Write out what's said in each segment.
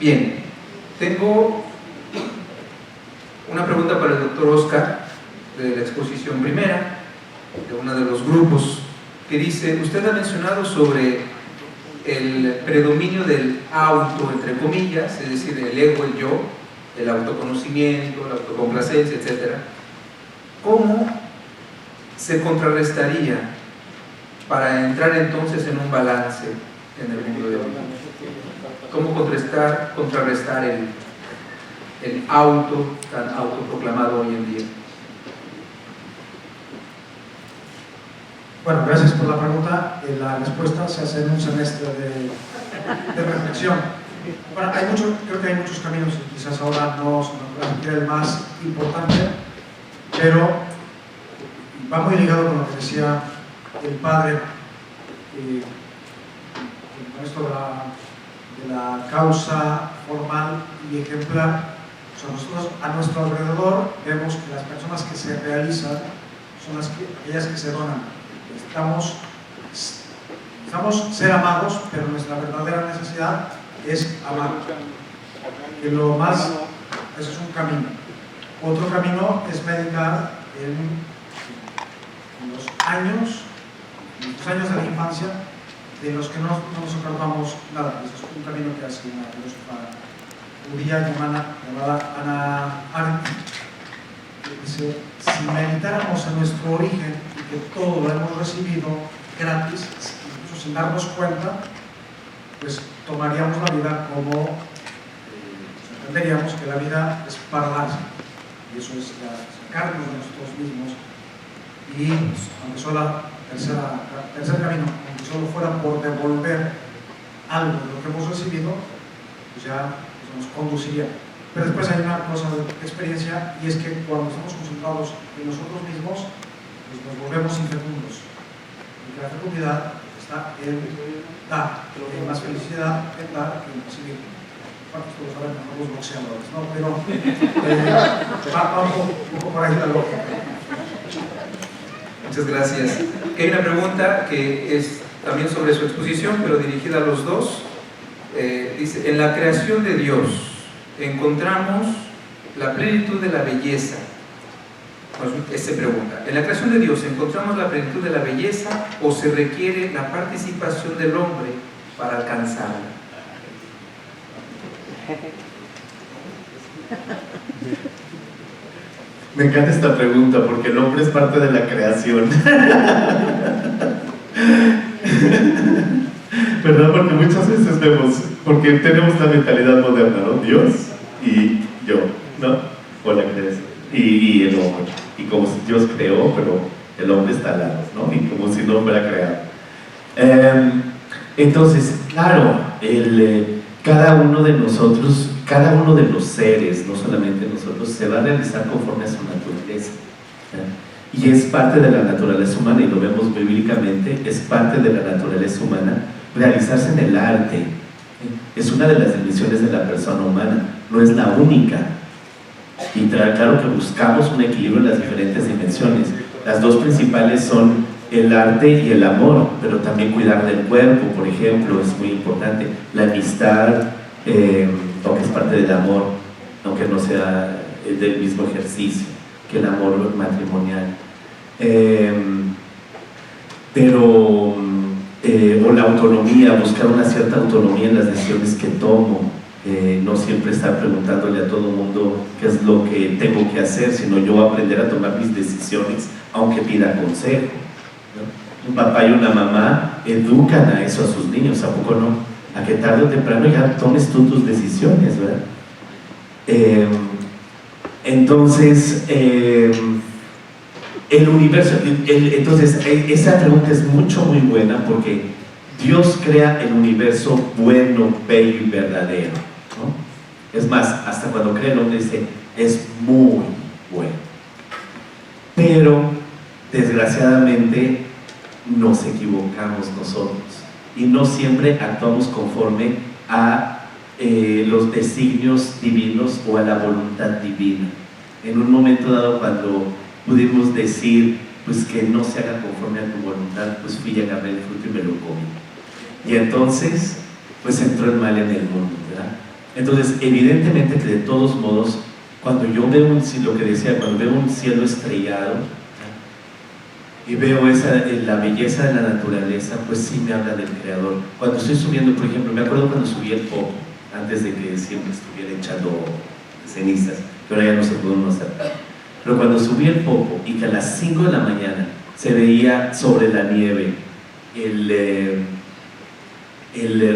Bien, tengo una pregunta para el doctor Oscar, de la exposición primera, de uno de los grupos, que dice, usted ha mencionado sobre el predominio del auto, entre comillas, es decir, el ego, el yo, el autoconocimiento, la autocomplacencia, etc. ¿Cómo se contrarrestaría para entrar entonces en un balance en el mundo de hoy? ¿Cómo contrarrestar el auto tan autoproclamado hoy en día? Bueno, gracias por la pregunta. La respuesta se hace en un semestre de reflexión. Bueno, creo que hay muchos caminos, y quizás ahora no se me ocurre el más importante, pero va muy ligado con lo que decía el padre, con esto de la causa formal y ejemplar. O sea, nosotros a nuestro alrededor vemos que las personas que se realizan son aquellas que se donan. Estamos ser amados, pero nuestra verdadera necesidad es amar. Que lo más, eso es un camino. Otro camino es meditar en los años de la infancia de los que no nos acordamos nada. Eso es un camino que hace una filósofa judía y humana llamada Hannah Arendt. Dice, si meditáramos en nuestro origen y que todo lo hemos recibido gratis, incluso sin darnos cuenta, pues tomaríamos la vida como entenderíamos que la vida es para darse, y eso es sacarnos de nosotros mismos. Y aunque solo tercer camino, aunque solo fuera por devolver algo de lo que hemos recibido, pues ya nos conduciría. Pero después hay una cosa de experiencia, y es que cuando estamos concentrados en nosotros mismos, pues nos volvemos infecundos. Porque la fecundidad está en dar, hay más felicidad en dar que en recibir. Bueno, esto lo saben mejor los boxeadores, ¿no? Pero va un poco por ahí la lógica. Muchas gracias. Hay una pregunta que es también sobre su exposición, pero dirigida a los dos. Dice, en la creación de Dios encontramos la plenitud de la belleza. Se pregunta, ¿en la creación de Dios encontramos la plenitud de la belleza o se requiere la participación del hombre para alcanzarla? Me encanta esta pregunta porque el hombre es parte de la creación. ¿Verdad? Porque muchas veces vemos, porque tenemos la mentalidad moderna, ¿no? Dios y yo, ¿no? O la creación. Y el hombre. Y como si Dios creó, pero el hombre está al lado, ¿no? Y como si el hombre ha creado. Entonces, claro, cada uno de nosotros, cada uno de los seres, no solamente nosotros, se va a realizar conforme a su naturaleza. Y es parte de la naturaleza humana, y lo vemos bíblicamente, es parte de la naturaleza humana realizarse en el arte. Es una de las dimensiones de la persona humana, no es la única. Y claro que buscamos un equilibrio en las diferentes dimensiones. Las dos principales son el arte y el amor, pero también cuidar del cuerpo, por ejemplo, es muy importante. La amistad, aunque es parte del amor, aunque no sea del mismo ejercicio que el amor matrimonial. O la autonomía, buscar una cierta autonomía en las decisiones que tomo. No siempre estar preguntándole a todo el mundo qué es lo que tengo que hacer, sino yo aprender a tomar mis decisiones, aunque pida consejo, ¿no? Un papá y una mamá educan a eso a sus niños, ¿a poco no? A que tarde o temprano ya tomes tú tus decisiones, ¿verdad? Entonces, el universo, entonces esa pregunta es muy buena, porque Dios crea el universo bueno, bello y verdadero, ¿no? Es más, hasta cuando crea el hombre dice, es muy bueno. Pero, desgraciadamente, nos equivocamos nosotros y no siempre actuamos conforme a los designios divinos o a la voluntad divina. En un momento dado, cuando pudimos decir, pues que no se haga conforme a tu voluntad, pues fui y agarré el fruto y me lo comí. Y entonces, pues entró el mal en el mundo, ¿verdad? Entonces, evidentemente que de todos modos, cuando yo veo lo que decía, cuando veo un cielo estrellado y veo la belleza de la naturaleza, pues sí me habla del Creador. Cuando estoy subiendo, por ejemplo, me acuerdo cuando subí el Popo, antes de que siempre estuviera echando cenizas, que ahora ya no se pudo uno hacer. Pero cuando subí el Popo y que a las 5 de la mañana se veía sobre la nieve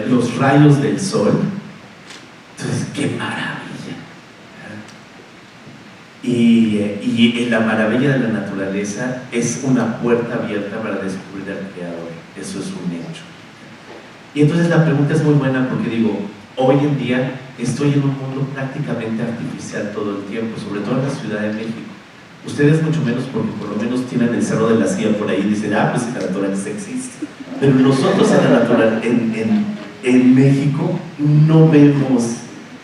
los rayos del sol, entonces, ¡qué maravilla! Y la maravilla de la naturaleza es una puerta abierta para descubrir al Creador. Eso es un hecho. Y entonces la pregunta es muy buena porque digo, hoy en día estoy en un mundo prácticamente artificial todo el tiempo, sobre todo en la Ciudad de México. Ustedes mucho menos porque por lo menos tienen el Cerro de la Silla por ahí y dicen, pues la naturaleza existe. Pero nosotros en México no vemos,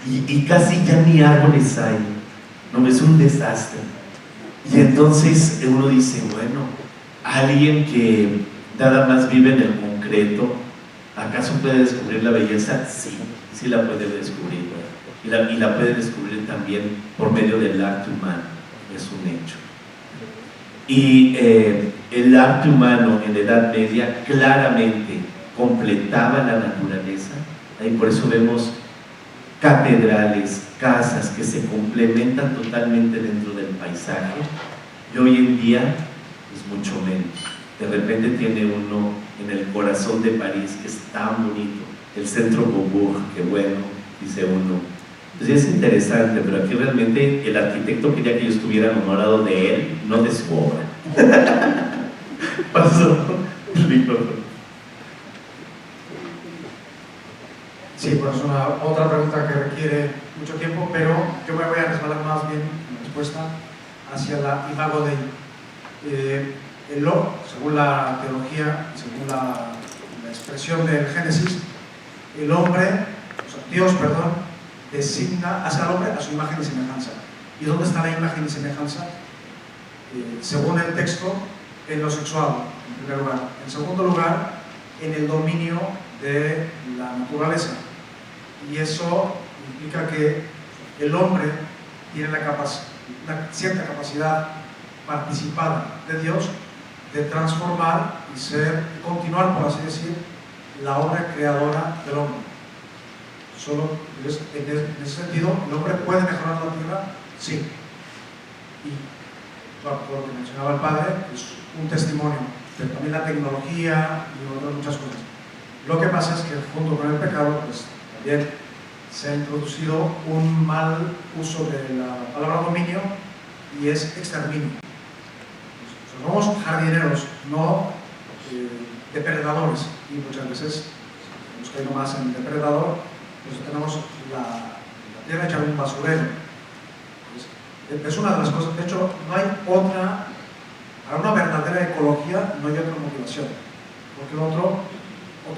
y casi ya ni árboles hay. No, es un desastre. Y entonces uno dice, bueno, alguien que nada más vive en el concreto, ¿acaso puede descubrir la belleza? Sí, sí la puede descubrir, ¿no? Y la puede descubrir también por medio del arte humano, es un hecho. Y el arte humano en la Edad Media claramente completaba la naturaleza, y por eso vemos catedrales, casas que se complementan totalmente dentro del paisaje, y hoy en día es mucho menos. De repente tiene uno en el corazón de París, que es tan bonito, el centro Beaubourg, que bueno, dice uno. Entonces es interesante, pero aquí realmente el arquitecto quería que yo estuviera enamorado de él, no de su obra. Pasó el micrófono. Sí, pues es otra pregunta que requiere mucho tiempo, pero yo me voy a resbalar más bien en la respuesta hacia la imago Dei. Según la teología, según la expresión del Génesis, el hombre, Dios, hace al hombre a su imagen y semejanza. ¿Y dónde está la imagen y semejanza? Según el texto, en lo sexual, en primer lugar. En segundo lugar, en el dominio de la naturaleza. Y eso implica que el hombre tiene una cierta capacidad participada de Dios de transformar y continuar, por así decir, la obra creadora del hombre. Solo en ese sentido, ¿el hombre puede mejorar la tierra? Sí. Y por lo que mencionaba el padre, es un testimonio, pero también la tecnología y otras muchas cosas. Lo que pasa es que junto con el pecado, pues también se ha introducido un mal uso de la palabra dominio y es exterminio. Somos jardineros, no depredadores, y muchas veces hemos caído más en depredador, pues tenemos la tierra hecha un basurero. Es una de las cosas. De hecho, no hay para una verdadera ecología no hay otra motivación, porque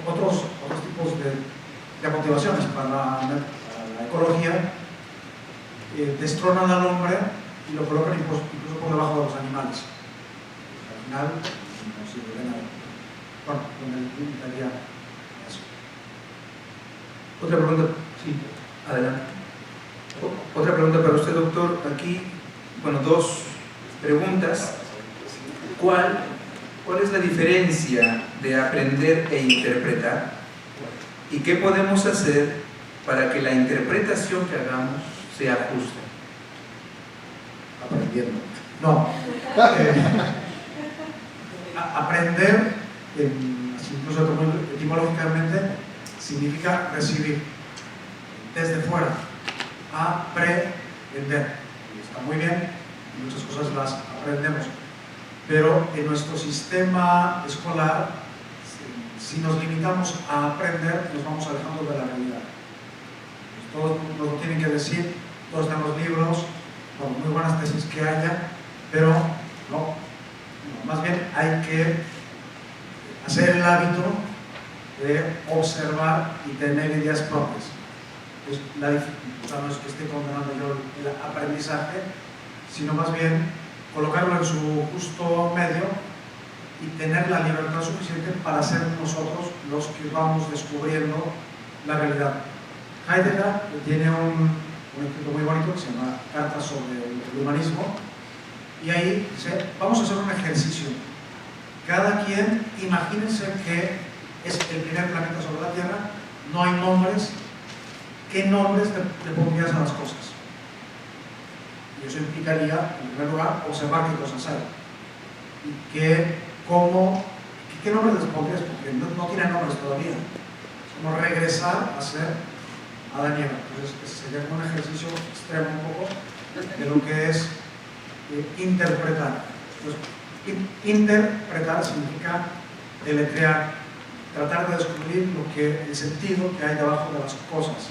otros tipos de motivaciones para la ecología destronan al hombre y lo colocan incluso por debajo de los animales. Al final no sirve de nada. Bueno, me limitaría eso. Otra pregunta, sí, adelante. Otra pregunta para usted, doctor. Aquí, dos preguntas. ¿Cuál es la diferencia de aprender e interpretar? ¿Y qué podemos hacer para que la interpretación que hagamos sea justa? Aprendiendo. No. Aprender, incluso etimológicamente, significa recibir desde fuera. Aprender. Está muy bien, muchas cosas las aprendemos. Pero en nuestro sistema escolar, si nos limitamos a aprender, nos vamos alejando de la realidad. Todos nos lo tienen que decir, todos tenemos libros, muy buenas tesis que haya, pero no, más bien hay que hacer el hábito de observar y tener ideas propias. Pues no es que esté condenando yo el aprendizaje, sino más bien colocarlo en su justo medio y tener la libertad suficiente para ser nosotros los que vamos descubriendo la realidad. Heidegger tiene un escrito muy bonito que se llama Cartas sobre el humanismo, y ahí dice, vamos a hacer un ejercicio. Cada quien, imagínense que es el primer planeta sobre la Tierra, no hay nombres. ¿Qué nombres le pondrías a las cosas? Y eso implicaría, en primer lugar, observar qué cosas hay. Y qué nombres les pondrías, porque no tienen nombres todavía. Es como regresar a ser Adán y Eva. Entonces, ese sería como un ejercicio extremo un poco de lo que es interpretar. Entonces, interpretar significa deletrear, tratar de descubrir el sentido que hay debajo de las cosas,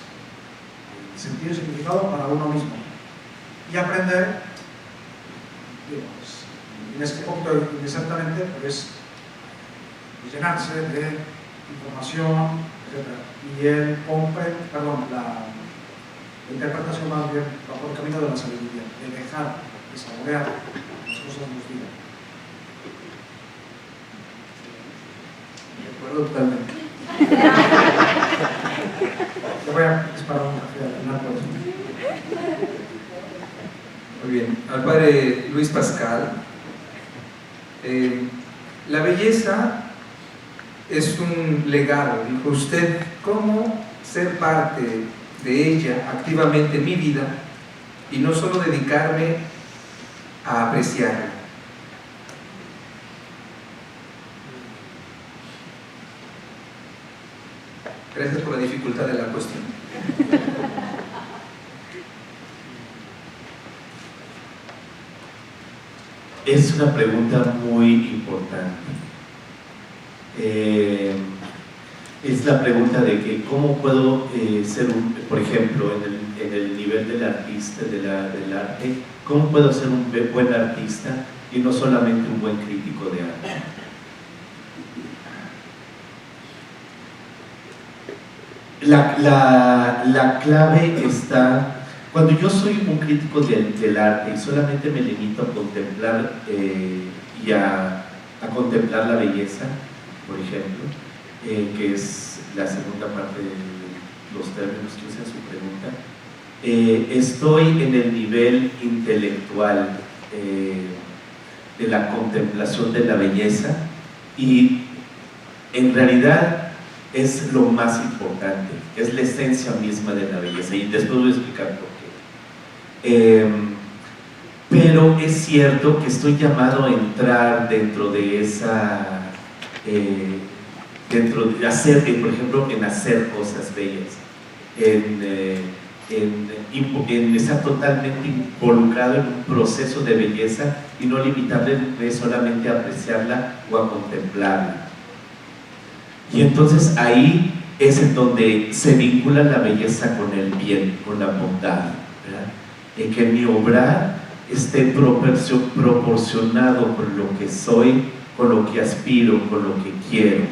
el sentido y significado para uno mismo, y aprender, digamos, en este punto inmediatamente, pues llenarse de información, etc. Y la interpretación más bien va por el camino de la sabiduría, de dejar, de saborear las cosas nos digan. De acuerdo totalmente. Le voy a disparar un café al final por eso. Muy bien. Al padre Luis Pascal, la belleza es un legado, dijo usted. ¿Cómo ser parte de ella activamente en mi vida y no solo dedicarme a apreciarla? Gracias por la dificultad de la cuestión. Es una pregunta muy importante. Es la pregunta de que cómo puedo ser por ejemplo, en el nivel del artista, del arte, cómo puedo ser un buen artista y no solamente un buen crítico de arte. La clave está, cuando yo soy un crítico del arte y solamente me limito a contemplar y a contemplar la belleza, por ejemplo, que es la segunda parte de los términos que usa su pregunta, estoy en el nivel intelectual de la contemplación de la belleza, y en realidad es lo más importante, es la esencia misma de la belleza, y después voy a explicar por qué. Pero es cierto que estoy llamado a entrar dentro de esa, dentro de hacer, por ejemplo, en hacer cosas bellas, en estar totalmente involucrado en un proceso de belleza y no limitarme solamente a apreciarla o a contemplarla. Y entonces ahí es en donde se vincula la belleza con el bien, con la bondad, ¿verdad? En que mi obrar esté proporcionado con lo que soy, con lo que aspiro, con lo que quiero.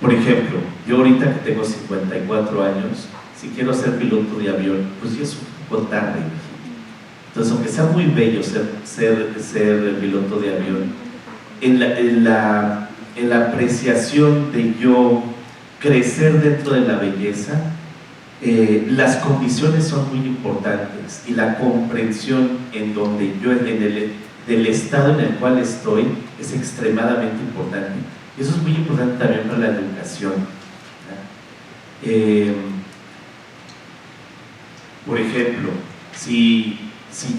Por ejemplo, yo ahorita que tengo 54 años, si quiero ser piloto de avión, pues ya es un poco tarde. Entonces, aunque sea muy bello ser piloto de avión, en la apreciación de yo crecer dentro de la belleza, las condiciones son muy importantes, y la comprensión en donde yo, del estado en el cual estoy, es extremadamente importante. Y eso es muy importante también para la educación, por ejemplo, si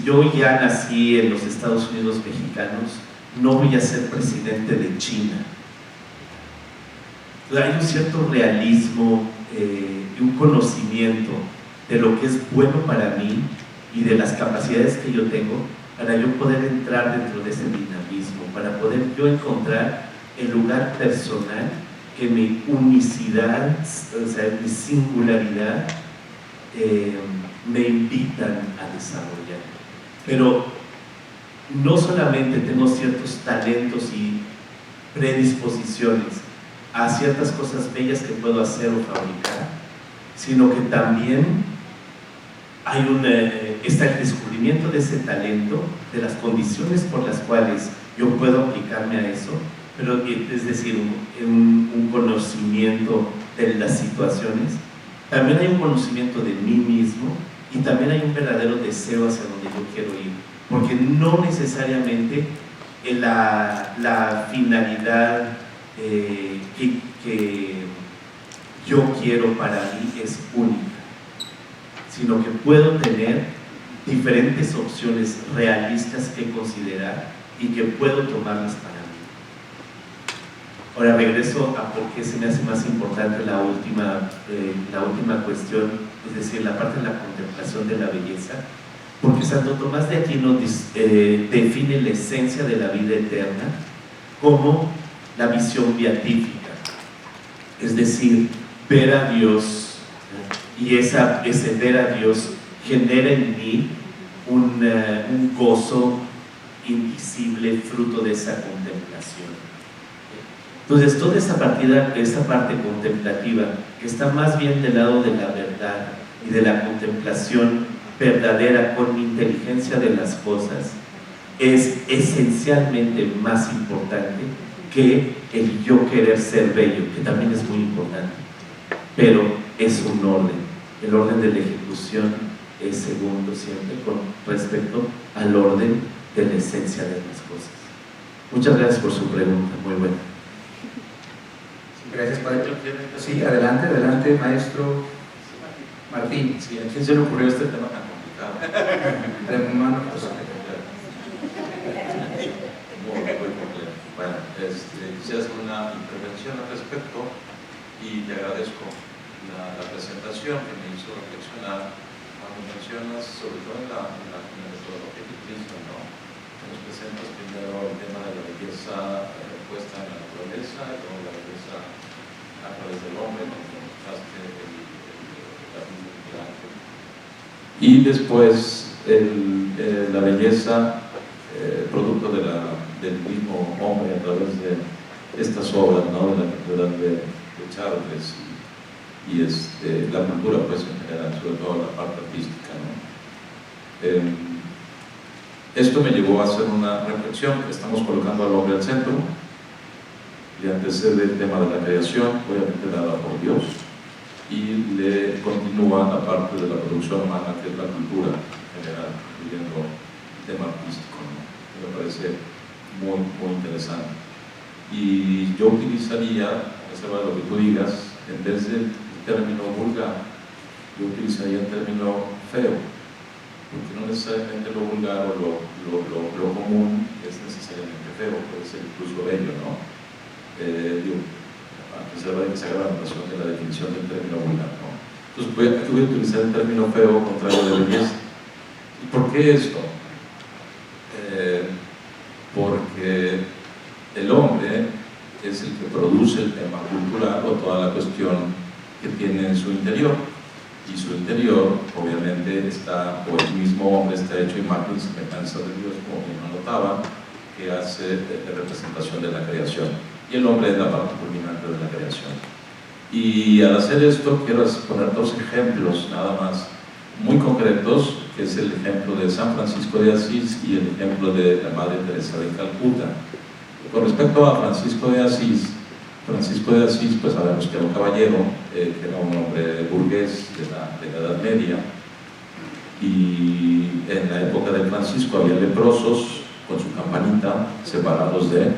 yo ya nací en los Estados Unidos mexicanos, no voy a ser presidente de China. Hay un cierto realismo y un conocimiento de lo que es bueno para mí y de las capacidades que yo tengo para yo poder entrar dentro de ese dinamismo, para poder yo encontrar el lugar personal que mi unicidad, o sea, mi singularidad me invitan a desarrollar. Pero no solamente tengo ciertos talentos y predisposiciones a ciertas cosas bellas que puedo hacer o fabricar, sino que también está el descubrimiento de ese talento, de las condiciones por las cuales yo puedo aplicarme a eso, pero es decir, un conocimiento de las situaciones, también hay un conocimiento de mí mismo y también hay un verdadero deseo hacia donde yo quiero ir, porque no necesariamente la finalidad que yo quiero para mí es única, sino que puedo tener diferentes opciones realistas que considerar y que puedo tomarlas para mí. Ahora regreso a por qué se me hace más importante la última cuestión, es decir, la parte de la contemplación de la belleza, porque Santo Tomás de Aquino define la esencia de la vida eterna como la visión beatífica, es decir, ver a Dios, y ese ver a Dios genera en mí un gozo invisible fruto de esa contemplación. Entonces, toda esa parte contemplativa, que está más bien del lado de la verdad y de la contemplación verdadera con mi inteligencia de las cosas, es esencialmente más importante que el yo querer ser bello, que también es muy importante, pero es un orden. El orden de la ejecución es segundo siempre con respecto al orden de la esencia de las cosas. Muchas gracias por su pregunta, muy buena. Gracias, padre. Sí, adelante, maestro Martín. Sí, ¿a quién se le ocurrió este tema tan complicado? Hermano José. Muy complejo. Bueno, quisiera hacer una intervención al respecto y te agradezco la presentación que me hizo reflexionar cuando mencionas, sobre todo en la metodología que utilizas, ¿no? Nos presentas primero el tema de la belleza puesta en la naturaleza y luego la belleza a través del hombre, donde mostraste la vida del ángel. Y después la belleza producto del mismo hombre a través de estas obras, ¿no? De la cultura de Charles y la cultura pues en general, sobre todo la parte artística, ¿no? Esto me llevó a hacer una reflexión. Estamos colocando al hombre al centro, le antecede el tema de la creación, obviamente dada por Dios, y le continúa la parte de la producción humana, que es la cultura en general, incluyendo el tema artístico, ¿no? Que me parece muy, muy interesante. Y yo utilizaría, reserva lo que tú digas, en vez del término vulgar, yo utilizaría el término feo, porque no necesariamente lo vulgar o lo común es necesariamente feo, puede ser incluso bello, ¿no? A reserva de que se haga la anotación de la definición del término vulgar, ¿no? Entonces voy a utilizar el término feo contrario de belleza. ¿Y por qué esto? Porque el hombre es el que produce el tema cultural o toda la cuestión que tiene en su interior, y su interior obviamente está, o el mismo hombre está hecho imagen y semejanza de Dios, como bien anotaba, que hace de representación de la creación, y el hombre es la parte culminante de la creación. Y al hacer esto quiero poner dos ejemplos nada más muy concretos, que es el ejemplo de San Francisco de Asís y el ejemplo de la Madre Teresa de Calcuta. Con respecto a Francisco de Asís, pues sabemos que era un caballero, que era un hombre burgués de la Edad Media, y en la época de Francisco había leprosos con su campanita separados de él.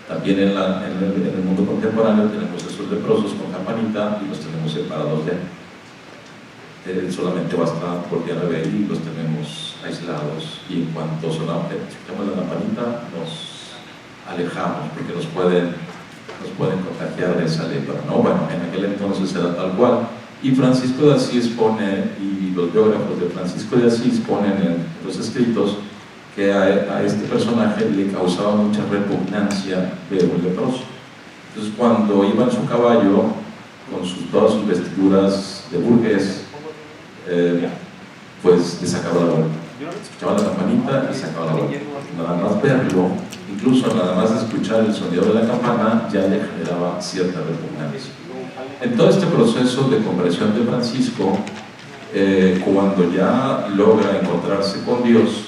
También en el mundo contemporáneo tenemos esos leprosos con campanita y los tenemos separados de él. Solamente basta voltear a ver y los tenemos aislados, y en cuanto escuchamos la campanita nos alejamos porque nos pueden contagiar de esa lepra, ¿no? Bueno, en aquel entonces era tal cual, y Francisco de Asís pone, y los biógrafos de Francisco de Asís ponen en los escritos que a este personaje le causaba mucha repugnancia ver un leproso. Entonces cuando iba en su caballo con todas sus vestiduras de burgués, pues le sacaba la vuelta, escuchaba la campanita y sacaba la vuelta. Nada más verlo, incluso nada más escuchar el sonido de la campana, ya le generaba cierta repugnancia. En todo este proceso de conversión de Francisco, cuando ya logra encontrarse con Dios,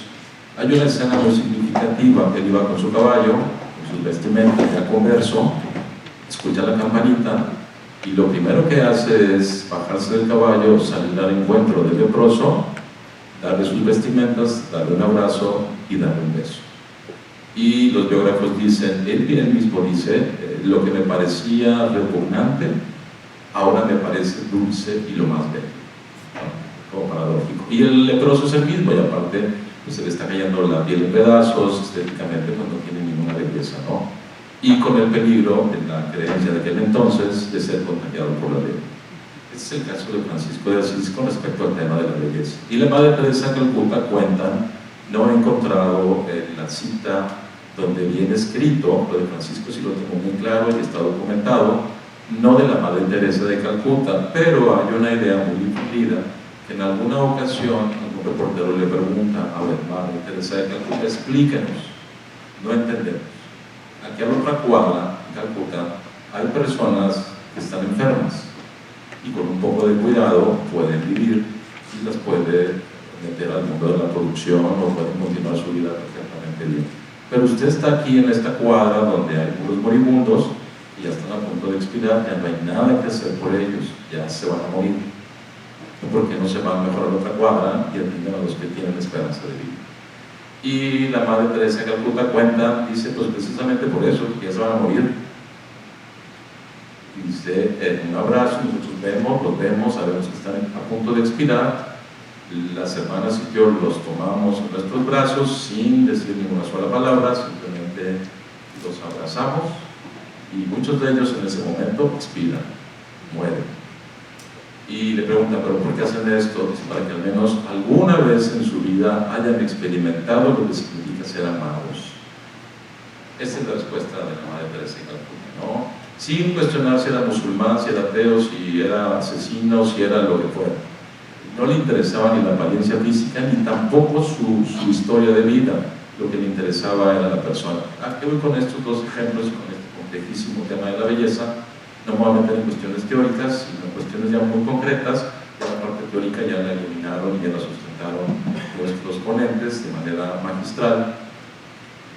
hay una escena muy significativa. Él iba con su caballo, con sus vestimentas, ya converso, escucha la campanita Y lo primero que hace es bajarse del caballo, salir al encuentro del leproso, darle sus vestimentas, darle un abrazo y darle un beso. Y los biógrafos dicen, él mismo dice, lo que me parecía repugnante, ahora me parece dulce y lo más bello, ¿no? Como paradójico. Y el leproso es el mismo, y aparte pues, se le está cayendo la piel en pedazos, estéticamente pues no tiene ninguna belleza, ¿no? Y con el peligro de la creencia de aquel entonces de ser contagiado por la ley. Este es el caso de Francisco de Asís con respecto al tema de la belleza. Y la Madre Teresa de Calcuta cuentan, no he encontrado la cita donde viene escrito, lo de Francisco sí lo tengo muy claro y está documentado, no de la Madre Teresa de Calcuta, pero hay una idea muy difundida que en alguna ocasión algún reportero le pregunta, a ver, Madre Teresa de Calcuta, explíquenos, no entendemos. Aquí a la otra cuadra, en Calcuta, hay personas que están enfermas y con un poco de cuidado pueden vivir y las puede meter al mundo de la producción o pueden continuar su vida perfectamente bien. Pero usted está aquí en esta cuadra donde hay puros moribundos y ya están a punto de expirar, ya no hay nada que hacer por ellos, ya se van a morir. ¿Por qué no se van mejor a la otra cuadra y atienden a los que tienen esperanza de vida? Y la Madre Teresa de Calcuta cuenta, dice, pues precisamente por eso, que ya se van a morir. Dice, en un abrazo, nosotros los vemos, sabemos que están a punto de expirar, las hermanas y yo los tomamos en nuestros brazos sin decir ninguna sola palabra, simplemente los abrazamos y muchos de ellos en ese momento expiran, mueren. Y le pregunta, ¿pero por qué hacen esto? Dice, para que al menos alguna vez en su vida hayan experimentado lo que significa ser amados. Esa es la respuesta de la Madre Teresa de Calcuta, ¿no? Sin cuestionar si era musulmán, si era ateo, si era asesino, si era lo que fuera. No le interesaba ni la apariencia física, ni tampoco su historia de vida. Lo que le interesaba era la persona. ¿A qué voy con estos dos ejemplos, con este complejísimo tema de la belleza? No me voy a meter en cuestiones teóricas, sino en cuestiones ya muy concretas. La parte teórica ya la eliminaron y ya la sustentaron nuestros ponentes de manera magistral.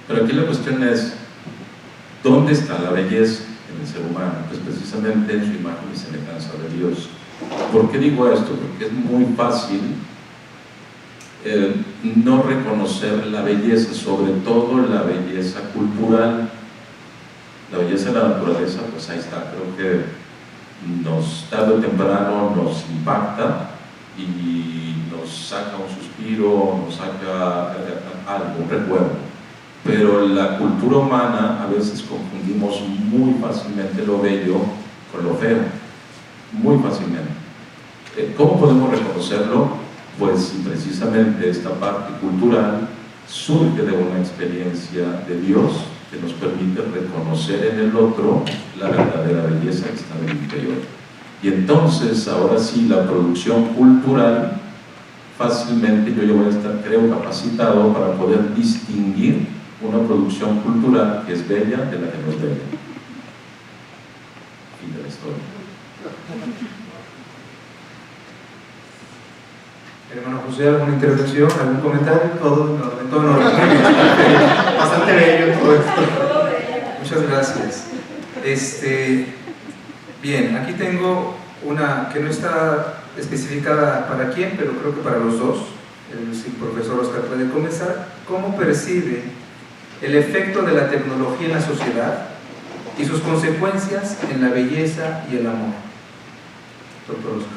Pero aquí la cuestión es, ¿dónde está la belleza en el ser humano? Pues precisamente en su imagen y semejanza de Dios. ¿Por qué digo esto? Porque es muy fácil no reconocer la belleza, sobre todo la belleza cultural. La belleza de la naturaleza, pues ahí está, creo que tarde o temprano nos impacta y nos saca un suspiro, nos saca algo, un recuerdo. Pero la cultura humana a veces confundimos muy fácilmente lo bello con lo feo, muy fácilmente. ¿Cómo podemos reconocerlo? Pues si precisamente esta parte cultural surge de una experiencia de Dios que nos permite reconocer en el otro la verdadera belleza que está en el interior. Y entonces, ahora sí, la producción cultural, fácilmente yo voy a estar, creo, capacitado para poder distinguir una producción cultural que es bella de la que no es bella. Fin de la historia. Hermano José, ¿alguna intervención? ¿Algún comentario? Todo en orden. Bastante bello todo esto. Muchas gracias. Bien, aquí tengo una que no está especificada para quién, pero creo que para los dos. El profesor Oscar puede comenzar. ¿Cómo percibe el efecto de la tecnología en la sociedad y sus consecuencias en la belleza y el amor? Doctor Oscar.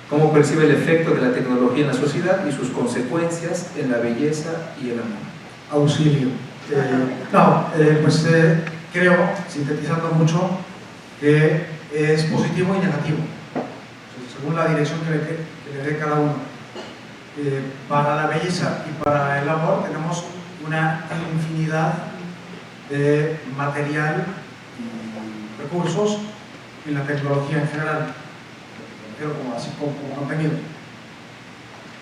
¿Cómo percibe el efecto de la tecnología en la sociedad y sus consecuencias en la belleza y el amor? Auxilio. Creo, sintetizando mucho, que es positivo y negativo, según la dirección que le dé cada uno. Para la belleza y para el amor tenemos una infinidad de material y recursos en la tecnología en general, pero así como contenido.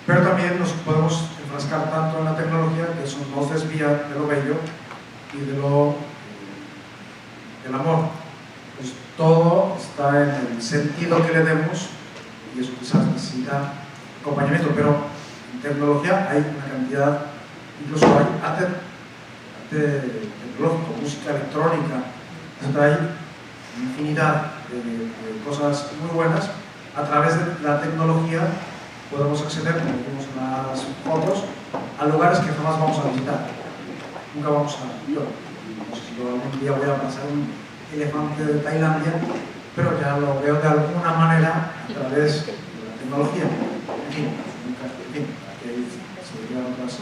Pero también nos podemos enfrascar tanto en la tecnología que eso nos desvía de lo bello y del amor. Pues todo está en el sentido que le demos y eso quizás necesita acompañamiento, pero en tecnología hay una cantidad, incluso hay arte tecnológico, música electrónica, hay infinidad de cosas muy buenas, a través de la tecnología podemos acceder, como vimos en las fotos, a lugares que jamás vamos a visitar. Nunca vamos a... Yo no sé si yo algún día voy a pasar un elefante de Tailandia, pero ya lo veo de alguna manera a través de la tecnología. En fin, que serían otras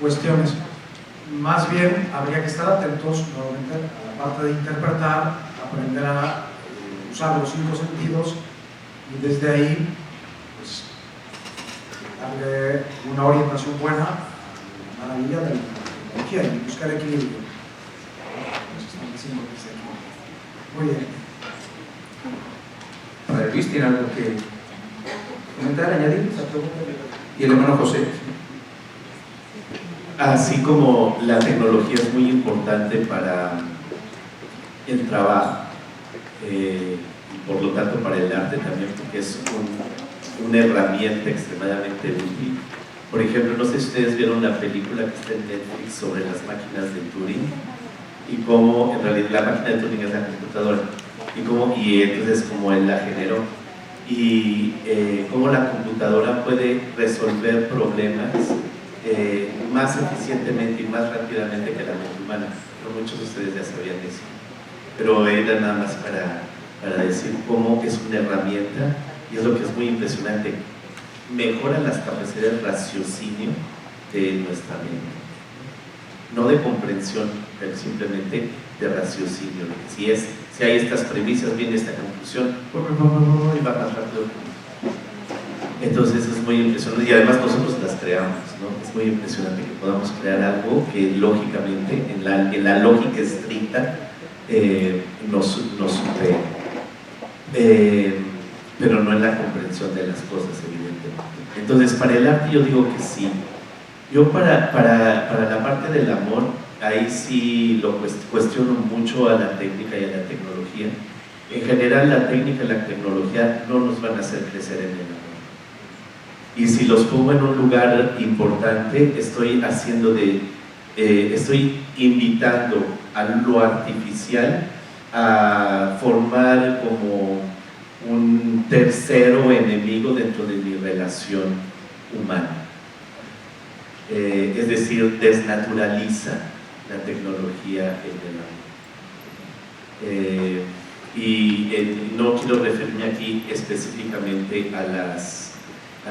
cuestiones. Más bien, habría que estar atentos nuevamente a la parte de interpretar, aprender a usar los 5 sentidos y desde ahí pues, darle una orientación buena a la maravilla de la tecnología y buscar equilibrio. Eso están diciendo que es aquí. Muy bien. Padre Luis, ¿tiene algo que comentar, añadir esa pregunta? Y el hermano José. Así como la tecnología es muy importante para el trabajo y por lo tanto para el arte también, porque es una herramienta extremadamente útil. Por ejemplo, no sé si ustedes vieron la película que está en Netflix sobre las máquinas de Turing y cómo en realidad la máquina de Turing es la computadora y entonces como él la generó y cómo la computadora puede resolver problemas más eficientemente y más rápidamente que la mente humana. Pero muchos de ustedes ya sabían eso. Pero era nada más para decir cómo es una herramienta y es lo que es muy impresionante. Mejora las capacidades de raciocinio de nuestra mente. No de comprensión, pero simplemente de raciocinio. Si hay estas premisas, viene esta conclusión, y va más rápido. Entonces es muy impresionante y además nosotros las creamos, ¿no? Es muy impresionante que podamos crear algo que lógicamente, en la lógica estricta, nos supere, pero no en la comprensión de las cosas, evidentemente. Entonces, para el arte yo digo que sí. Yo para la parte del amor, ahí sí lo cuestiono mucho a la técnica y a la tecnología. En general, la técnica y la tecnología no nos van a hacer crecer en el amor. Y si los pongo en un lugar importante, estoy invitando a lo artificial a formar como un tercero enemigo dentro de mi relación humana. Es decir, desnaturaliza la tecnología en el amor. Y no quiero referirme aquí específicamente a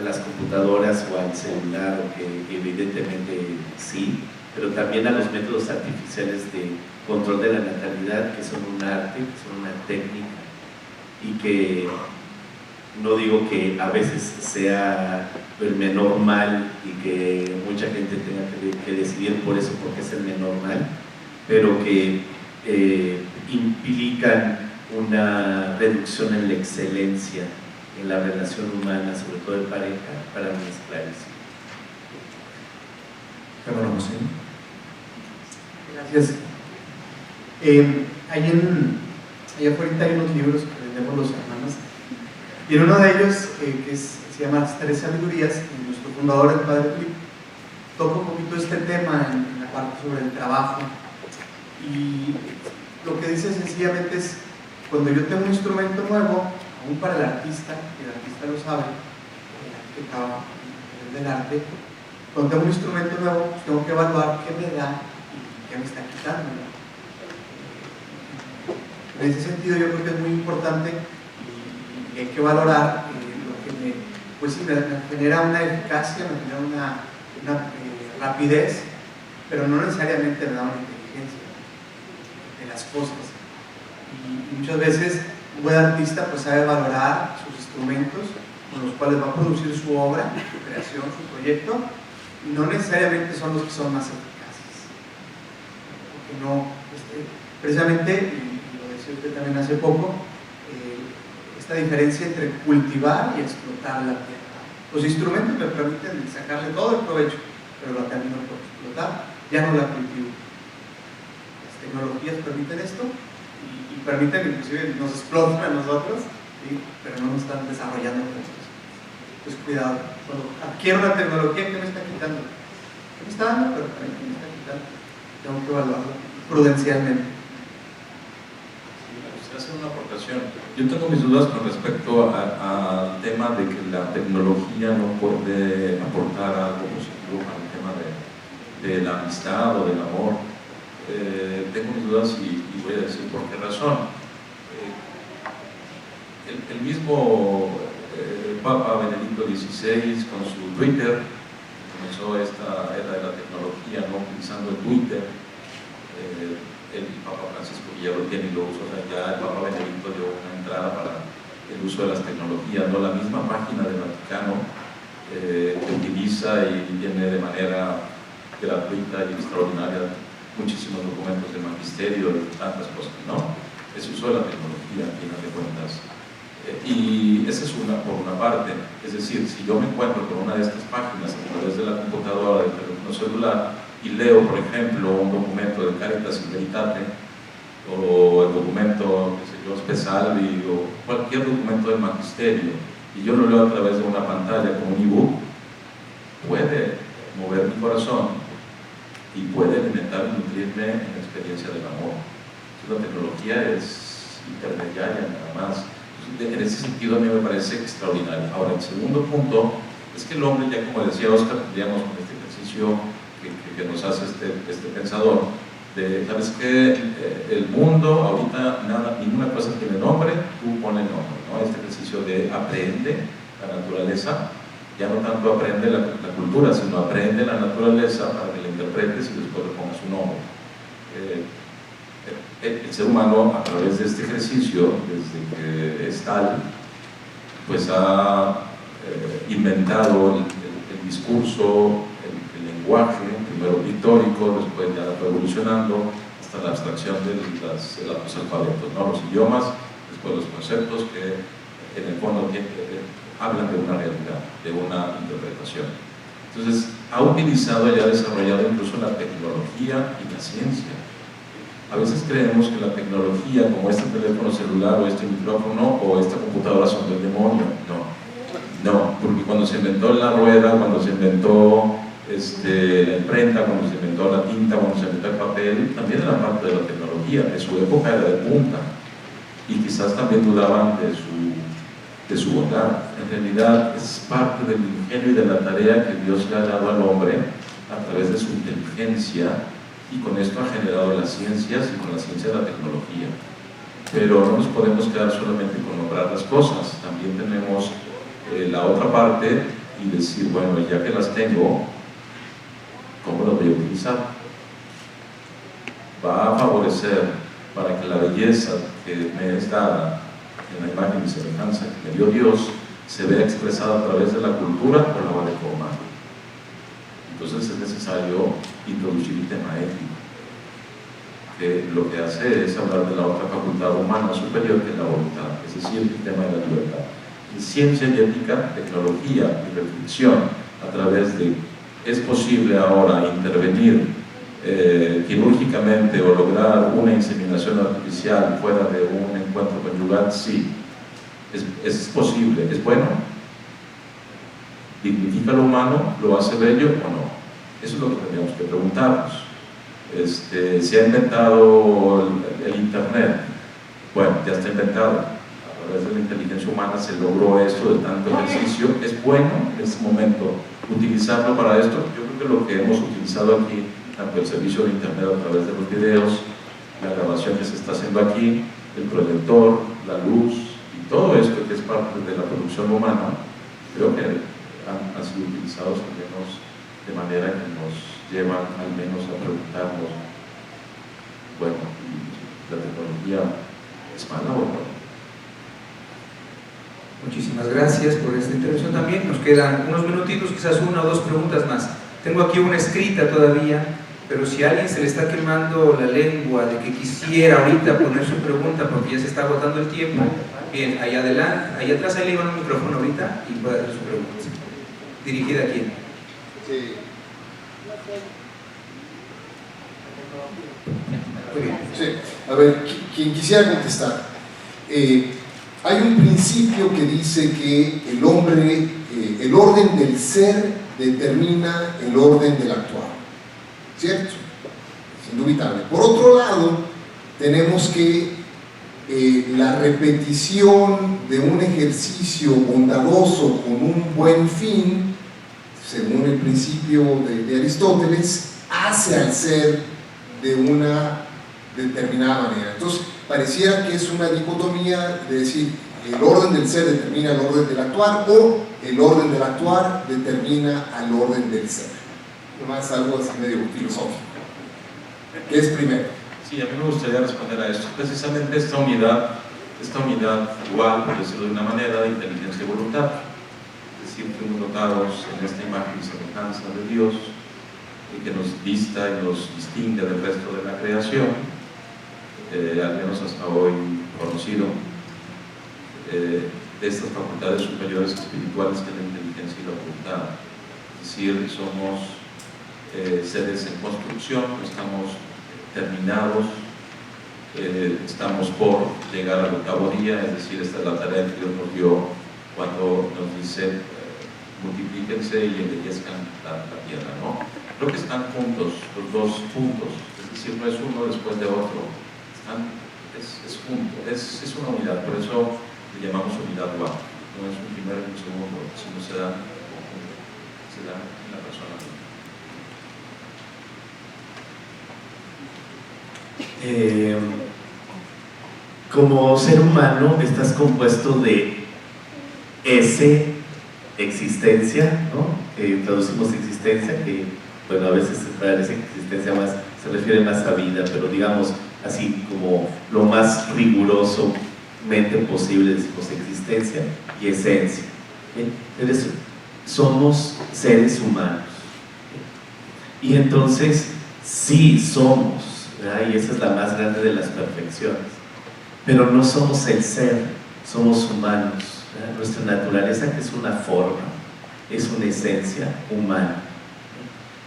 las computadoras o al celular, que evidentemente sí, pero también a los métodos artificiales de control de la natalidad, que son un arte, que son una técnica, y que no digo que a veces sea el menor mal y que mucha gente tenga que decidir por eso porque es el menor mal, pero que implican una reducción en la excelencia en la relación humana, sobre todo de pareja, para mí es clarísimo. Hermano José. Gracias. Allá afuera hay unos libros que vendemos los hermanos, y en uno de ellos, se llama Las Tres Sabidurías, y nuestro fundador, el Padre Felipe, toca un poquito este tema en la parte sobre el trabajo, y lo que dice sencillamente es: cuando yo tengo un instrumento nuevo, aún para el artista, y el artista lo sabe, que trabaja en el arte, cuando tengo un instrumento nuevo, pues tengo que evaluar qué me da y qué me está quitando, ¿no? En ese sentido yo creo que es muy importante y hay que valorar lo que me genera una eficacia, me genera una rapidez, pero no necesariamente me da una inteligencia de las cosas. Y muchas veces un buen artista pues sabe valorar sus instrumentos con los cuales va a producir su obra, su creación, su proyecto, y no necesariamente son los que son más eficaces. Porque no, precisamente, y lo decía usted también hace poco, esta diferencia entre cultivar y explotar la tierra. Los instrumentos me permiten sacarle todo el provecho, pero la tierra no puedo explotar, ya no la cultivo. Las tecnologías permiten esto y permiten, inclusive nos explotan a nosotros, ¿sí? Pero no nos están desarrollando cosas. Pues cuidado, cuando adquiero una tecnología, ¿qué me está quitando? ¿Qué me está dando? Pero también ¿qué me está quitando? Tengo que evaluarlo prudencialmente. Se hace observación. Yo tengo mis dudas con respecto al tema de que la tecnología no puede aportar algo positivo al tema de la amistad o del amor. Tengo mis dudas y voy a decir por qué razón. El mismo Papa Benedicto XVI con su Twitter, que comenzó esta era de la tecnología, ¿no? Utilizando el Twitter, el Papa Francisco ya lo tiene y lo usa, o sea, ya el Papa Benedicto dio una entrada para el uso de las tecnologías, ¿no? La misma página del Vaticano que utiliza y tiene de manera gratuita y extraordinaria muchísimos documentos de magisterio, de tantas cosas, ¿no? Es uso de la tecnología, al final de cuentas. Y esa es por una parte, es decir, si yo me encuentro con una de estas páginas a través de la computadora, del teléfono celular, y leo, por ejemplo, un documento de Caritas in Veritate, o el documento, qué sé yo, Spesalvi, o cualquier documento del magisterio, y yo lo leo a través de una pantalla como un ebook, puede mover mi corazón y puede alimentar y nutrirme en la experiencia del amor. Entonces, la tecnología es intermediaria nada más. En ese sentido a mí me parece extraordinario. Ahora, el segundo punto es que el hombre, ya como decía Oscar, tendríamos con este ejercicio que nos hace este pensador, sabes que el mundo ahorita ninguna cosa tiene nombre, tú pones nombre, ¿no? Este ejercicio de aprende la naturaleza, ya no tanto aprende la cultura, sino aprende la naturaleza para que la interpretes y después le pongas un nombre. El ser humano, a través de este ejercicio, desde que es tal, pues ha inventado el discurso, el lenguaje, primero pictórico, después ya fue evolucionando hasta la abstracción de los alfabetos, ¿no? Los idiomas, después los conceptos que en el fondo hablan de una realidad, de una interpretación. Entonces, ha utilizado y ha desarrollado incluso la tecnología y la ciencia. A veces creemos que la tecnología, como este teléfono celular o este micrófono o esta computadora, son del demonio. No, porque cuando se inventó la rueda, cuando se inventó la imprenta, cuando se inventó la tinta, cuando se inventó el papel, también era parte de la tecnología. De su época era de punta y quizás también dudaban de su bondad. En realidad es parte del ingenio y de la tarea que Dios le ha dado al hombre a través de su inteligencia, y con esto ha generado las ciencias y con la ciencia la tecnología. Pero no nos podemos quedar solamente con nombrar las cosas, también tenemos la otra parte y decir, bueno, ya que las tengo, ¿cómo las voy a utilizar? Va a favorecer para que la belleza que me es dada en la imagen y semejanza que me dio Dios se vea expresada a través de la cultura o la va de forma. Entonces es necesario introducir el tema ético, que lo que hace es hablar de la otra facultad humana superior que es la voluntad, es decir, el tema de la libertad. En ciencia y ética, tecnología y reflexión a través de, ¿es posible ahora intervenir quirúrgicamente o lograr una inseminación artificial fuera de un encuentro conyugal? Sí, es posible, es bueno. ¿Dignifica lo humano? ¿Lo hace bello o no? Eso es lo que tendríamos que preguntarnos. ¿Se ha inventado el Internet? Bueno, ya está inventado. A través de la inteligencia humana se logró esto de tanto ejercicio. ¿Es bueno en este momento utilizarlo para esto? Yo creo que lo que hemos utilizado aquí, tanto el servicio de Internet a través de los videos, la grabación que se está haciendo aquí, el proyector, la luz y todo esto que es parte de la producción humana, creo que han sido utilizados al menos de manera que nos llevan al menos a preguntarnos, bueno, ¿la tecnología es mala o no? Muchísimas gracias por esta intervención también. Nos quedan unos minutitos, quizás una o dos preguntas más. Tengo aquí una escrita todavía, pero si a alguien se le está quemando la lengua de que quisiera ahorita poner su pregunta porque ya se está agotando el tiempo, bien, ahí adelante, ahí atrás, ahí le van un micrófono ahorita y puede hacer su pregunta. ¿Dirigida a quién? Sí. Muy bien. Sí. A ver, quien quisiera contestar. Hay un principio que dice que el hombre, el orden del ser determina el orden del actuar. ¿Cierto? Es indubitable. Por otro lado, tenemos que la repetición de un ejercicio bondadoso con un buen fin, según el principio de Aristóteles, hace al ser de una determinada manera. Entonces, pareciera que es una dicotomía de decir, el orden del ser determina el orden del actuar, o el orden del actuar determina al orden del ser. Nomás algo así medio filosófico. ¿Qué es primero? Sí, a mí me gustaría responder a esto. Precisamente esta unidad dual, por decirlo de una manera, de inteligencia y voluntad. Es decir, fuimos dotados en esta imagen y semejanza de Dios, y que nos dista y nos distingue del resto de la creación, al menos hasta hoy conocido, de estas facultades superiores espirituales que es la inteligencia y la voluntad. Es decir, somos seres en construcción, no estamos terminados, estamos por llegar al octavo día, es decir, esta es la tarea que Dios nos dio cuando nos dice multiplíquense y embellezcan la tierra, ¿no? Creo que están juntos los dos puntos, es decir, no es uno después de otro, es junto, es una unidad, por eso le llamamos unidad dual, no es un primero y un segundo, sino se da en conjunto, se da en la persona. Como ser humano estás compuesto de existencia, ¿no? Que traducimos existencia, que bueno, a veces parece que existencia más se refiere más a vida, pero digamos así como lo más rigurosamente posible decimos existencia y esencia. Entonces, somos seres humanos, y entonces sí somos, ¿verdad? Y esa es la más grande de las perfecciones, pero no somos el ser, somos humanos, ¿verdad? Nuestra naturaleza, que es una forma, es una esencia humana.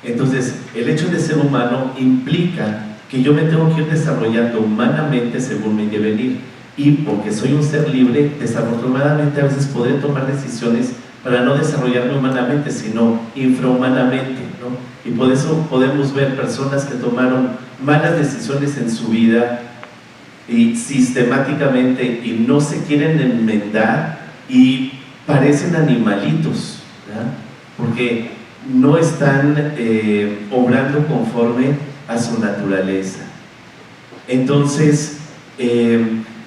Entonces, el hecho de ser humano implica que yo me tengo que ir desarrollando humanamente según me lleve venir, y porque soy un ser libre, desafortunadamente a veces podré tomar decisiones para no desarrollarme humanamente, sino infrahumanamente, ¿no? Y por eso podemos ver personas que tomaron malas decisiones en su vida y sistemáticamente y no se quieren enmendar y parecen animalitos, ¿verdad? Porque no están obrando conforme a su naturaleza. Entonces,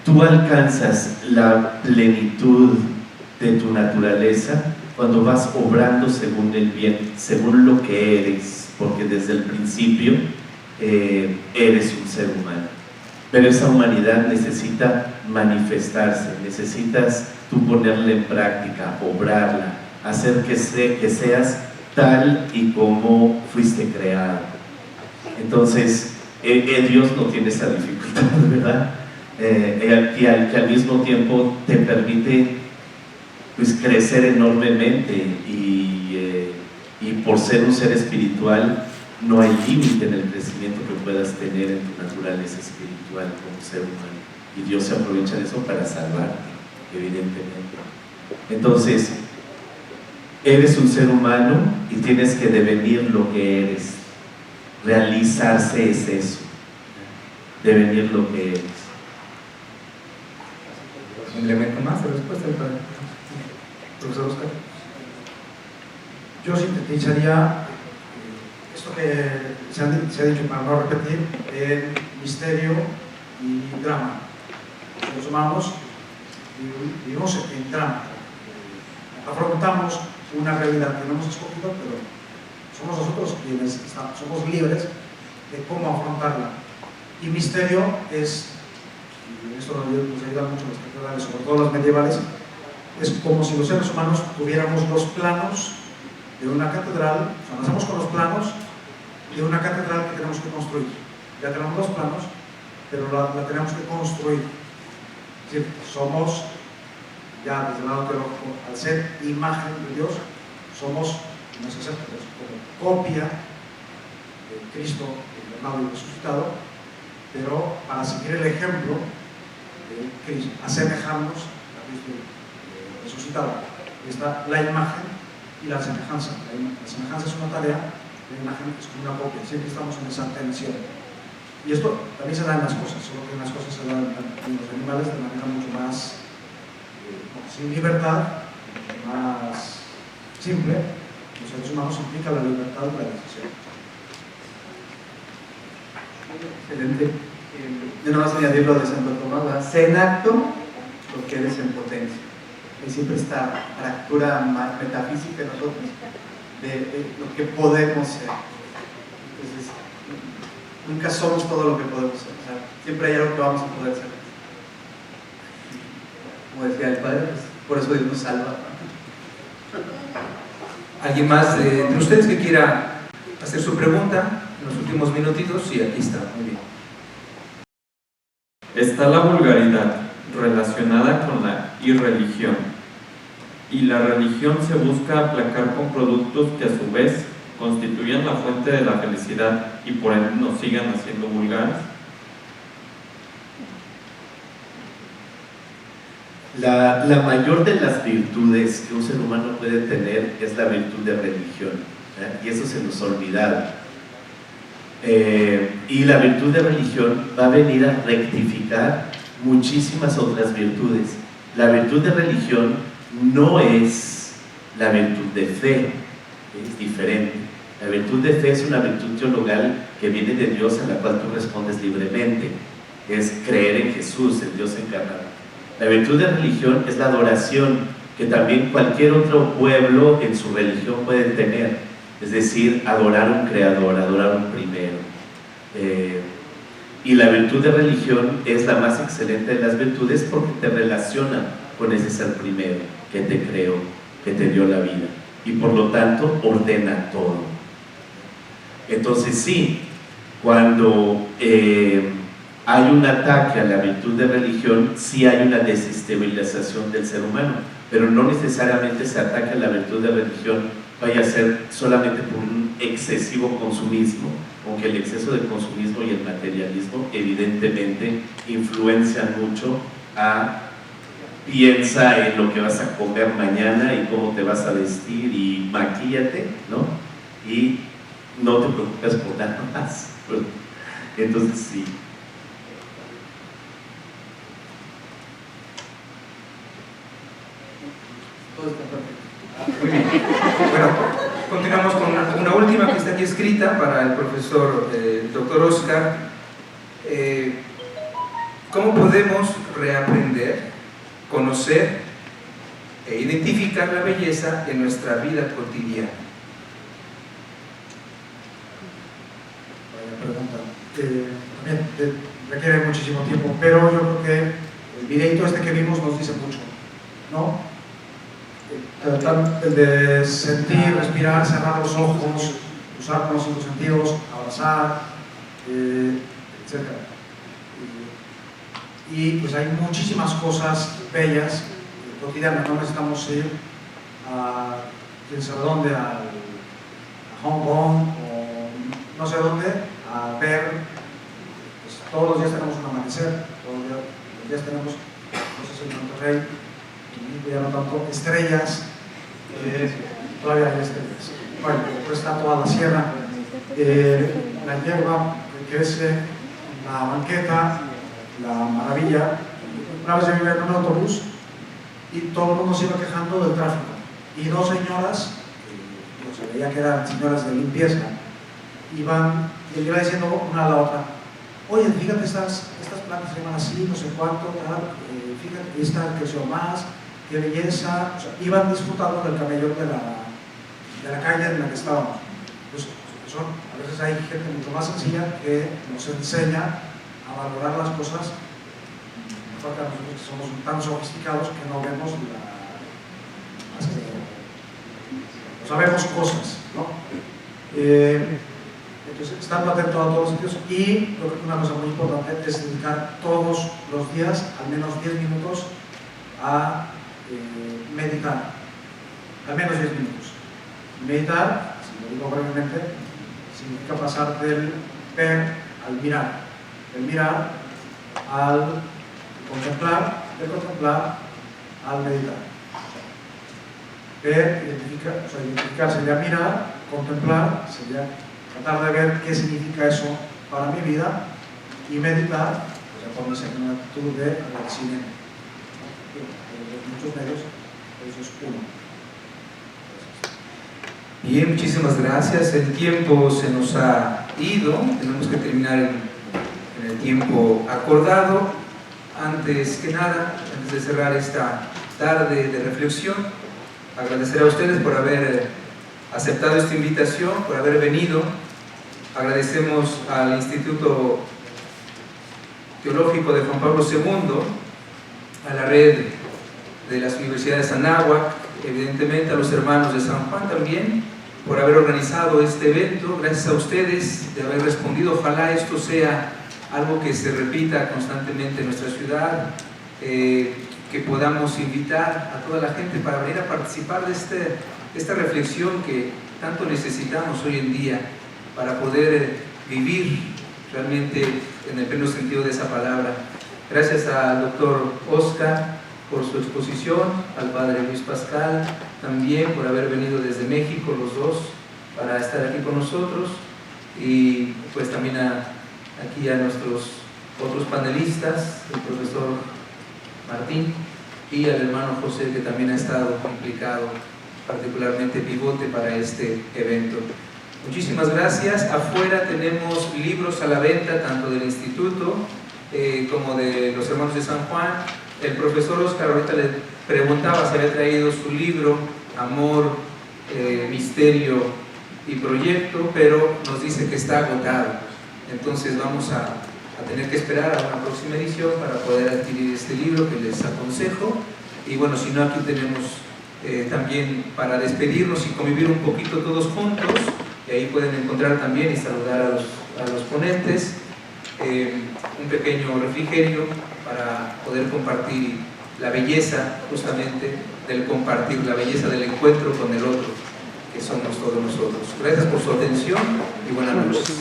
tú alcanzas la plenitud de tu naturaleza cuando vas obrando según el bien, según lo que eres, porque desde el principio eres un ser humano. Pero esa humanidad necesita manifestarse, necesitas tú ponerla en práctica, obrarla, hacer que seas tal y como fuiste creado. Entonces, Dios no tiene esa dificultad, ¿verdad? Que al mismo tiempo te permite pues crecer enormemente, y por ser un ser espiritual no hay límite en el crecimiento que puedas tener en tu naturaleza espiritual como ser humano, y Dios se aprovecha de eso para salvarte, evidentemente. Entonces, eres un ser humano y tienes que devenir lo que eres. Realizarse es eso, devenir lo que eres. Un elemento más de respuesta del profesor Oscar. Yo sintetizaría esto que se ha dicho, para no repetir, en misterio y drama. Los humanos vivimos en drama. Afrontamos una realidad que no hemos escogido, pero somos nosotros quienes somos libres de cómo afrontarla. Y misterio es, y esto nos ayuda mucho los catedrales, sobre todo los medievales, es como si los seres humanos tuviéramos los planos de una catedral, o sea, nacemos con los planos de una catedral que tenemos que construir. Ya tenemos los planos, pero la tenemos que construir. Es decir, somos, ya desde el lado teológico, al ser imagen de Dios, somos, no es exacto, es como copia de Cristo encarnado y resucitado, pero para seguir el ejemplo de Cristo, asemejarnos a Cristo resucitado. Está la imagen y la semejanza. La semejanza es una tarea, la imagen es como una copia, siempre estamos en esa tensión. Y esto también se da en las cosas, solo que en las cosas se da en los animales de manera mucho más sin libertad, más simple. Los seres humanos implica la libertad de la decisión. Excelente. Yo nada más añadir lo de Santo Tomás, ¿verdad? Sé en acto lo que eres en potencia. Y siempre esta fractura metafísica de nosotros, de lo que podemos ser. Entonces, nunca somos todo lo que podemos ser. O sea, siempre hay algo que vamos a poder ser. Como decía el Padre, pues, por eso Dios nos salva. ¿Alguien más de ustedes que quiera hacer su pregunta en los últimos minutitos? Sí, aquí está, muy bien. Está la vulgaridad relacionada con la irreligión, y la religión se busca aplacar con productos que a su vez constituyen la fuente de la felicidad y por ende nos sigan haciendo vulgares. La mayor de las virtudes que un ser humano puede tener es la virtud de religión, ¿eh? Y eso se nos ha olvidado. Y la virtud de religión va a venir a rectificar muchísimas otras virtudes. La virtud de religión no es la virtud de fe, es diferente. La virtud de fe es una virtud teologal que viene de Dios, a la cual tú respondes libremente. Es creer en Jesús, el Dios encarnado. La virtud de religión es la adoración, que también cualquier otro pueblo en su religión puede tener. Es decir, adorar a un creador, adorar a un primero. Y la virtud de religión es la más excelente de las virtudes porque te relaciona con ese ser primero que te creó, que te dio la vida, y por lo tanto ordena todo. Entonces sí, cuando hay un ataque a la virtud de religión, sí hay una desestabilización del ser humano, pero no necesariamente ese ataque a la virtud de religión vaya a ser solamente por un excesivo consumismo, aunque el exceso de consumismo y el materialismo evidentemente influencian mucho a piensa en lo que vas a comer mañana y cómo te vas a vestir y maquíllate, ¿no? Y no te preocupes por nada más. Entonces sí. Todo está perfecto. Muy bien. Bueno, continuamos con una última que está aquí escrita para el profesor, el doctor Oscar. ¿Cómo podemos reaprender, conocer e identificar la belleza en nuestra vida cotidiana? Vaya pregunta. También requiere muchísimo tiempo, pero yo creo que el videito este que vimos nos dice mucho, ¿no? Tratar de sentir, respirar, cerrar los ojos, usar los 5 sentidos, abrazar, etc. Y pues hay muchísimas cosas bellas, cotidianas. No necesitamos ir a quién sabe dónde, a Hong Kong o no sé dónde, a ver. Pues todos los días tenemos un amanecer, todos los días tenemos, no sé si en Monterrey, ya no tanto, estrellas, todavía hay estrellas. Bueno, pues está toda la sierra, la hierba que crece, la banqueta, la maravilla. Una vez yo iba en un autobús y todo el mundo se iba quejando del tráfico. Y 2 señoras, se veía que eran señoras de limpieza, iban y le iba diciendo una a la otra: oye, fíjate, estas plantas se llaman así, no sé cuánto, tal, fíjate, esta creció más, qué belleza. O sea, iban disfrutando del camellón de la calle en la que estábamos. Pues, a veces hay gente mucho más sencilla que nos enseña a valorar las cosas, porque nosotros que somos tan sofisticados que no vemos no sabemos cosas, ¿no? Entonces, estando atento a todos los sitios, y yo creo que una cosa muy importante es dedicar todos los días al menos 10 minutos a meditar, al menos 10 minutos. Meditar, si lo digo brevemente, significa pasar del ver al mirar, del mirar al contemplar, del contemplar al meditar. Ver, identificar sería mirar, contemplar sería tratar de ver qué significa eso para mi vida, y meditar se ponerse en una actitud de cine de muchos medios, eso es uno. Bien, muchísimas gracias. El tiempo se nos ha ido, tenemos que terminar en el tiempo acordado. Antes que nada, antes de cerrar esta tarde de reflexión, agradecer a ustedes por haber aceptado esta invitación, por haber venido. Agradecemos al Instituto Teológico de Juan Pablo II, a la red de las universidades Anáhuac, evidentemente a los hermanos de San Juan también, por haber organizado este evento. Gracias a ustedes de haber respondido. Ojalá esto sea algo que se repita constantemente en nuestra ciudad, que podamos invitar a toda la gente para venir a participar de esta reflexión que tanto necesitamos hoy en día para poder vivir realmente en el pleno sentido de esa palabra. Gracias al doctor Oscar por su exposición, al padre Luis Pascal también por haber venido desde México, los dos, para estar aquí con nosotros, y pues también aquí a nuestros otros panelistas, el profesor Martín y al hermano José, que también ha estado implicado, particularmente pivote para este evento. Muchísimas gracias. Afuera tenemos libros a la venta, tanto del instituto como de los hermanos de San Juan. El profesor Oscar ahorita le preguntaba si había traído su libro Amor, Misterio y Proyecto, pero nos dice que está agotado. Entonces vamos a tener que esperar a una próxima edición para poder adquirir este libro que les aconsejo. Y bueno, si no, aquí tenemos también para despedirnos y convivir un poquito todos juntos, y ahí pueden encontrar también y saludar a los ponentes, un pequeño refrigerio para poder compartir la belleza justamente del compartir, la belleza del encuentro con el otro, que somos todos nosotros. Gracias por su atención y buenas noches.